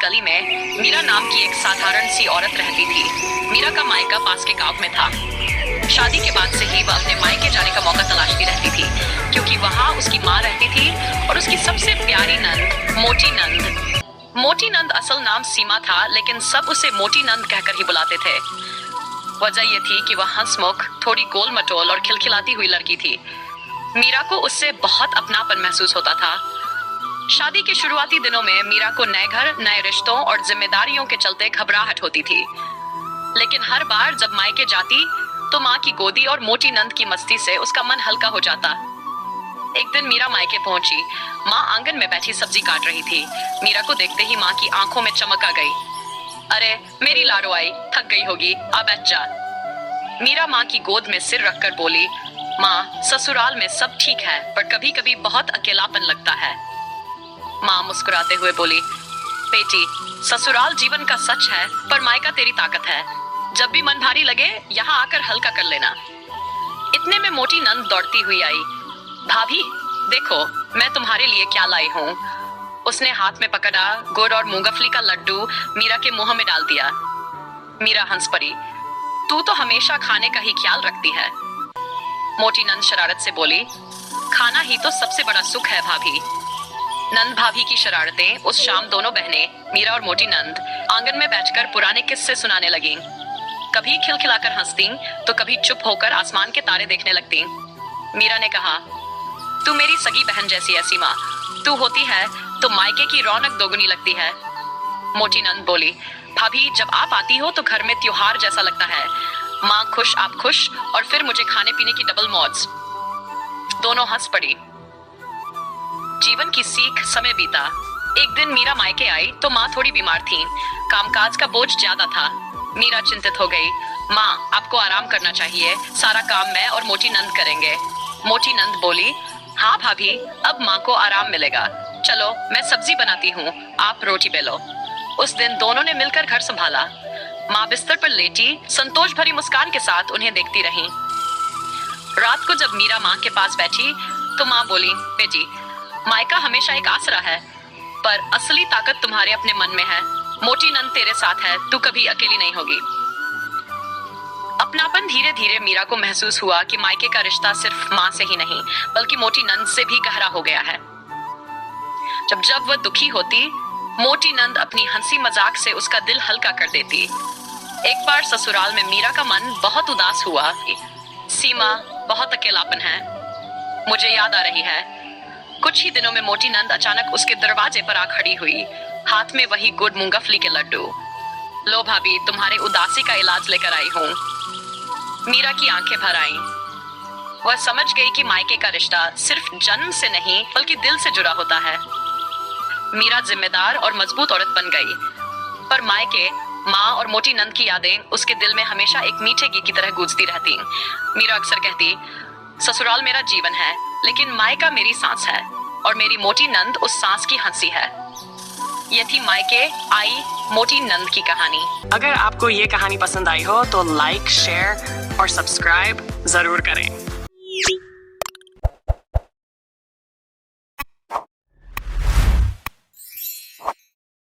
गली में मीरा नाम की एक साधारण सी औरत रहती थी। मीरा का मायका पास के गांव में था। शादी के बाद से ही वह अपने मायके जाने का मौका तलाशती रहती थी, क्योंकि वहाँ उसकी माँ रहती थी और उसकी सबसे प्यारी नंद मोटी नंद। मोटी नंद असल नाम सीमा था, लेकिन सब उसे मोटी नंद कहकर ही बुलाते थे। वजह यह थी कि वह हंसमुख, थोड़ी गोल मटोल और खिलखिलाती हुई लड़की थी। मीरा को उससे बहुत अपनापन महसूस होता था। शादी के शुरुआती दिनों में मीरा को नए घर, नए रिश्तों और जिम्मेदारियों के चलते घबराहट होती थी, लेकिन हर बार जब मायके जाती तो माँ की गोदी और मोटी नंद की मस्ती से उसका मन हल्का हो जाता। एक दिन मीरा मायके पहुंची। माँ आंगन में बैठी सब्जी काट रही थी। मीरा को देखते ही माँ की आंखों में चमक आ गई। अरे मेरी लाडो आई, थक गई होगी, अब बैठ जा। मीरा माँ की गोद में सिर रखकर बोली, माँ ससुराल में सब ठीक है, पर कभी कभी बहुत अकेलापन लगता है। माँ मुस्कुराते हुए बोली, बेटी ससुराल जीवन का सच है, पर मायका तेरी ताकत है। जब भी मन भारी लगे यहाँ आकर हल्का कर लेना। इतने में मोटी नंद दौड़ती हुई आई। भाभी देखो मैं तुम्हारे लिए क्या लाई हूँ। उसने हाथ में पकड़ा गुड़ और मूंगफली का लड्डू मीरा के मुंह में डाल दिया। मीरा हंस पड़ी, तू तो हमेशा खाने का ही ख्याल रखती है। मोटी नंद शरारत से बोली, खाना ही तो सबसे बड़ा सुख है भाभी। नंद भाभी की शरारतें उस शाम दोनों बहनें मीरा और मोटी नंद आंगन में बैठकर पुराने किस्से सुनाने लगीं। कभी खिलखिलाकर हंसती तो कभी चुप होकर आसमान के तारे देखने लगती। मीरा ने कहा, तू मेरी सगी बहन जैसी है सीमा, तू होती है तो मायके की रौनक दोगुनी लगती है। मोटी नंद बोली, भाभी जब आप आती हो तो घर में त्योहार जैसा लगता है। माँ खुश, आप खुश, और फिर मुझे खाने पीने की डबल मौज। दोनों हंस पड़ी। जीवन की सीख समय बीता। एक दिन मीरा मायके आई तो माँ थोड़ी बीमार थी। कामकाज का बोझ ज्यादा था। मीरा चिंतित हो गई। माँ आपको आराम करना चाहिए, सारा काम मैं और मोटी नंद करेंगे। मोटी नंद बोली, हाँ भाभी अब माँ को आराम मिलेगा। चलो मैं सब्जी बनाती हूँ, आप रोटी बेलो। उस दिन दोनों ने मिलकर घर संभाला। माँ बिस्तर पर लेटी संतोष भरी मुस्कान के साथ उन्हें देखती रही। रात को जब मीरा माँ के पास बैठी तो माँ बोली, बेटी मायका हमेशा एक आसरा है, पर असली ताकत तुम्हारे अपने मन में है। मोटी नंद तेरे साथ है, तू कभी अकेली नहीं होगी। अपनापन धीरे धीरे मीरा को महसूस हुआ कि मायके का रिश्ता सिर्फ माँ से ही नहीं बल्कि मोटी नंद से भी गहरा हो गया है। जब वह दुखी होती, मोटी नंद अपनी हंसी मजाक से उसका दिल हल्का कर देती। एक बार ससुराल में मीरा का मन बहुत उदास हुआ। सीमा बहुत अकेलापन है, मुझे याद आ रही है। कुछ ही दिनों में मोटी नंद अचानक उसके दरवाजे पर आ खड़ी हुई, हाथ में वही गुड़ मूंगफली के लड्डू। लो भाभी तुम्हारे उदासी का इलाज लेकर आई हूँ। मीरा की आंखें भर आईं। वह समझ गई कि मायके का रिश्ता सिर्फ जन्म से नहीं बल्कि दिल से जुड़ा होता है। मीरा जिम्मेदार और मजबूत औरत बन गई, पर मायके, माँ और मोटी नंद की यादें उसके दिल में हमेशा एक मीठे गीत की तरह गूंजती रहती। मीरा अक्सर कहती, ससुराल मेरा जीवन है, लेकिन मायका मेरी सांस है, और मेरी मोटी नंद उस सांस की हंसी है। ये थी मायके आई मोटी नंद की कहानी। अगर आपको ये कहानी पसंद आई हो तो लाइक, शेयर और सब्सक्राइब जरूर करें।